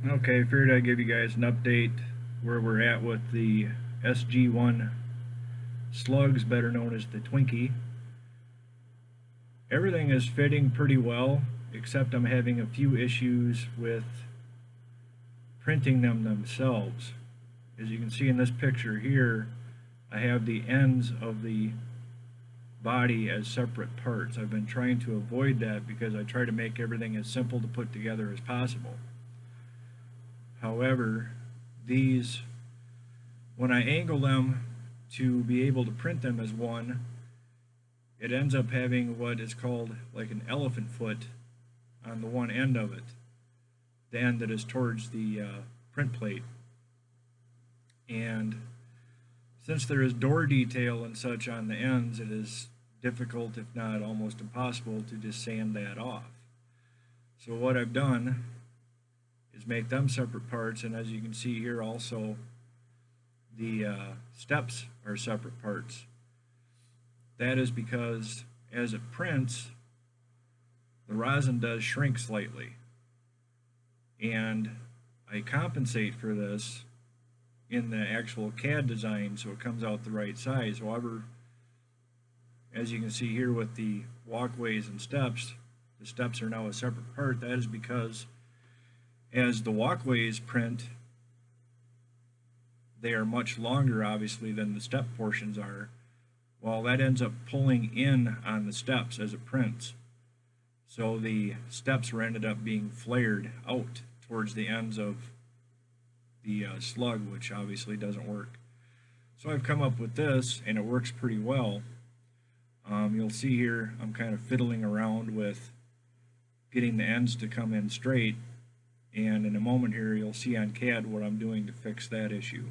Okay, figured I'd give you guys an update where we're at with the SG1 slugs, better known as the Twinkie. Everything is fitting pretty well, except I'm having a few issues with printing them themselves. As you can see in this picture here, I have the ends of the body as separate parts. I've been trying to avoid that because I try to make everything as simple to put together as possible. However, these, when I angle them to be able to print them as one, it ends up having what is called like an elephant foot on the one end of it, the end that is towards the print plate. And since there is door detail and such on the ends, it is difficult, if not almost impossible, to just sand that off. So what I've done is make them separate parts, and as you can see here also, the steps are separate parts. That is because as it prints, the rosin does shrink slightly, and I compensate for this in the actual CAD design so it comes out the right size. However, as you can see here with the walkways and steps, the steps are now a separate part. That is because as the walkways print, they are much longer obviously than the step portions are. Well, that ends up pulling in on the steps as it prints. So the steps were ended up being flared out towards the ends of the slug, which obviously doesn't work. So I've come up with this, and it works pretty well. You'll see here I'm kind of fiddling around with getting the ends to come in straight, and in a moment here you'll see on CAD what I'm doing to fix that issue.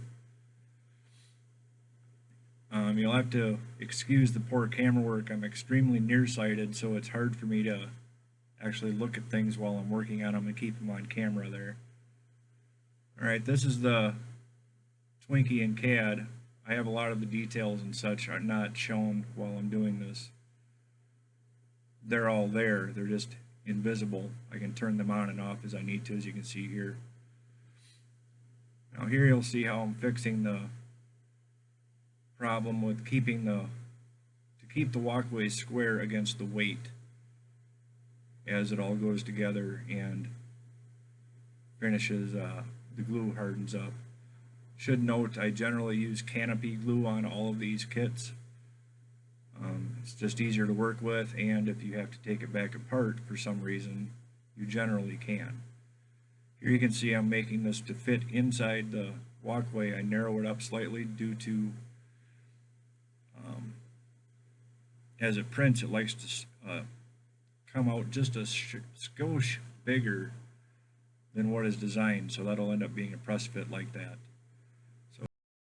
You'll have to excuse the poor camera work. I'm extremely nearsighted, so it's hard for me to actually look at things while I'm working on them and keep them on camera there. Alright, this is the Twinkie in CAD. I have a lot of the details and such are not shown while I'm doing this. They're all there, they're just invisible. I can turn them on and off as I need to, as you can see here. Now here you'll see how I'm fixing the problem with keeping to keep the walkway square against the weight as it all goes together and finishes, the glue hardens up. Should note I generally use canopy glue on all of these kits. It's just easier to work with, and if you have to take it back apart for some reason, you generally can. Here you can see I'm making this to fit inside the walkway. I narrow it up slightly due to as it prints, it likes to come out just a skosh bigger than what is designed, so that'll end up being a press fit like that.